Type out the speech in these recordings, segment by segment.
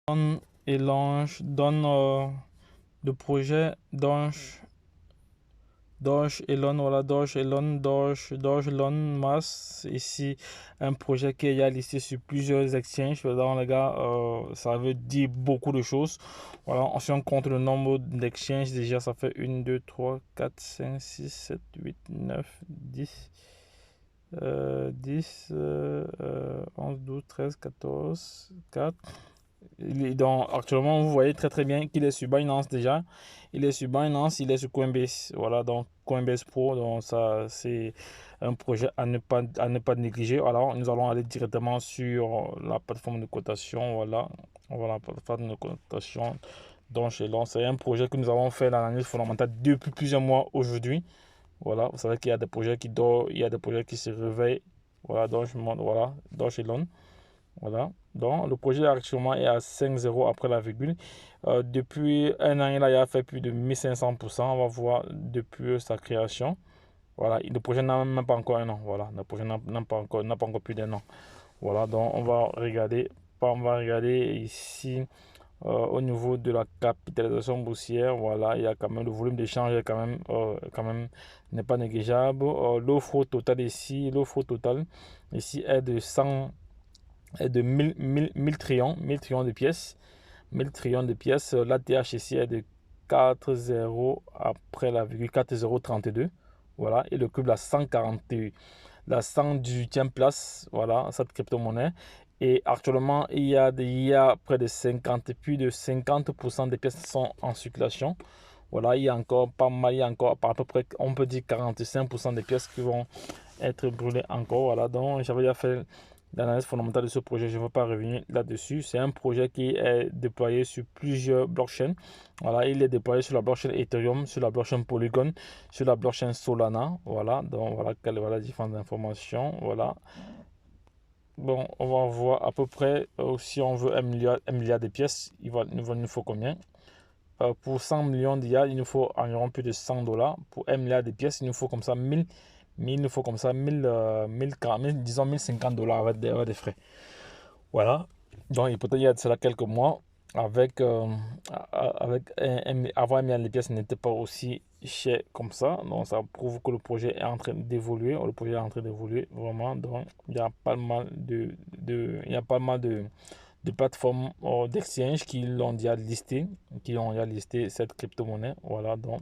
Donne et Lange, donne le projet Doge Elon, voilà, Doge Elon Mass. Ici, un projet qui est déjà listé sur plusieurs exchanges. Dans les gars, ça veut dire beaucoup de choses. Voilà, si on compte le nombre d'exchanges, déjà, ça fait 1, 2, 3, 4, 5, 6, 7, 8, 9, 10. 10, 11, 12, 13, 14, 4. Donc, actuellement, vous voyez très très bien qu'il est sur Binance déjà. Il est sur Binance, il est sur Coinbase. Voilà, donc Coinbase Pro, donc ça c'est un projet à ne pas négliger. Alors, nous allons aller directement sur la plateforme de cotation. Voilà, la plateforme de cotation. Donc, c'est un projet que nous avons fait l'analyse fondamentale depuis plusieurs mois aujourd'hui. Voilà, vous savez qu'il y a des projets qui dorment, il y a des projets qui se réveillent. Voilà, donc je montre, voilà, donc chez Elon. Voilà, donc le projet actuellement est à 5,0 après la virgule. Depuis un an, il a fait plus de 1500%. On va voir depuis sa création. Voilà, le projet n'a même pas encore un an. Voilà, le projet n'a pas encore plus d'un an. Voilà, donc on va regarder ici au niveau de la capitalisation boursière. Voilà, il y a quand même le volume d'échange est quand même n'est pas négligeable. L'offre totale ici est de 100 est de 1000 trillions de pièces. 1000 trillions de pièces. L'ATH ici est de 4,0 après la virgule 4,032. Voilà. Et le cube, la 118e place. Voilà, cette crypto-monnaie. Et actuellement, il y a près de 50, plus de 50% des pièces sont en circulation. Voilà, il y a encore pas mal, il y a encore à peu près, on peut dire 45% des pièces qui vont être brûlées encore. Voilà, donc j'avais déjà fait l'analyse fondamentale de ce projet, je ne vais pas revenir là-dessus. C'est un projet qui est déployé sur plusieurs blockchains. Voilà, il est déployé sur la blockchain Ethereum, sur la blockchain Polygon, sur la blockchain Solana. Voilà, donc voilà quelles sont les différentes informations. Voilà. Bon, on va voir à peu près si on veut 1 milliard de pièces, il nous faut combien? Pour 100 millions d'IA, il nous faut environ plus de 100 dollars. Pour 1 milliard de pièces, il nous faut comme ça 1000, il nous faut comme ça 1000, disons 1050 dollars avec des frais. Voilà. Donc, peut-être il y a de cela quelques mois, avoir 1 milliard de pièces n'était pas aussi cher comme ça. Donc, ça prouve que le projet est en train d'évoluer. Le projet est en train d'évoluer vraiment. Donc, il y a pas mal il y a pas mal de plateformes d'exchange qui ont déjà listé cette crypto-monnaie. Voilà, donc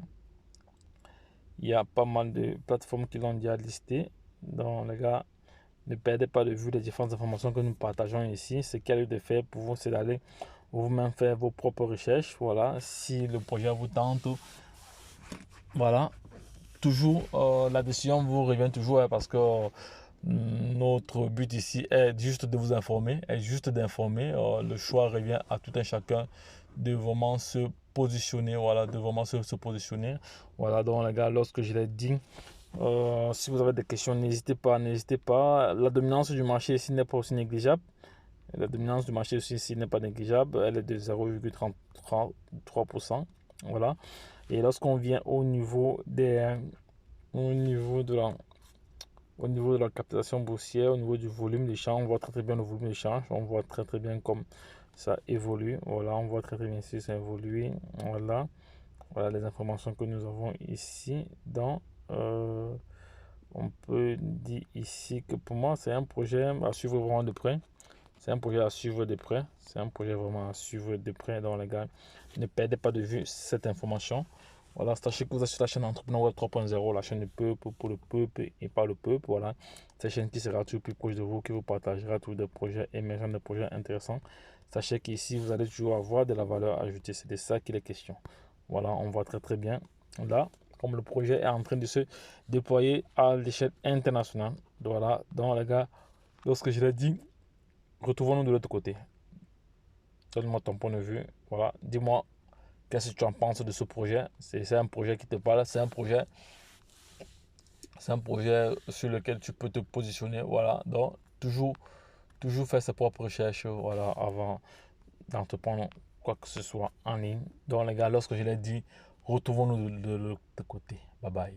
il y a pas mal de plateformes qui l'ont déjà listé. Donc, les gars, ne perdez pas de vue les différentes informations que nous partageons ici. Ce qu'il y a lieu de faire pour vous, c'est d'aller vous-même faire vos propres recherches. Voilà, si le projet vous tente, voilà, toujours la décision vous revient toujours parce que notre but ici est juste de vous informer, est juste d'informer. Le choix revient à tout un chacun de vraiment se positionner, voilà, de vraiment se positionner. Voilà, donc les gars, lorsque je l'ai dit, si vous avez des questions, n'hésitez pas, n'hésitez pas. La dominance du marché ici n'est pas aussi négligeable. La dominance du marché ici n'est pas négligeable. Elle est de 0,33%. Voilà. Et lorsqu'on vient au niveau de la captation boursière, au niveau du volume d'échange, on voit très bien le volume d'échange. On voit très bien comme ça évolue. Voilà, on voit très bien si ça évolue. Voilà. Voilà les informations que nous avons ici dans on peut dire ici que pour moi, c'est un projet à suivre vraiment de près. C'est un projet à suivre de près. C'est un projet vraiment à suivre de près. Donc, les gars, ne perdez pas de vue cette information. Voilà, sachez que vous êtes sur la chaîne Entrepreneur Web 3.0, la chaîne du peuple pour le peuple et par le peuple. Voilà, cette chaîne qui sera toujours plus proche de vous, qui vous partagera tous des projets émergents, des projets intéressants. Sachez qu'ici, vous allez toujours avoir de la valeur ajoutée. C'est de ça qu'il est question. Voilà, on voit très bien là comme le projet est en train de se déployer à l'échelle internationale. Voilà, donc les gars, lorsque je l'ai dit, retrouvons-nous de l'autre côté. Donne-moi ton point de vue. Voilà, dis-moi qu'est-ce que tu en penses de ce projet. C'est un projet qui te parle, c'est un projet sur lequel tu peux te positionner. Voilà, donc toujours faire ses propres recherches, voilà, avant d'entreprendre quoi que ce soit en ligne. Donc les gars, lorsque je l'ai dit, retrouvons-nous de l'autre côté. Bye bye.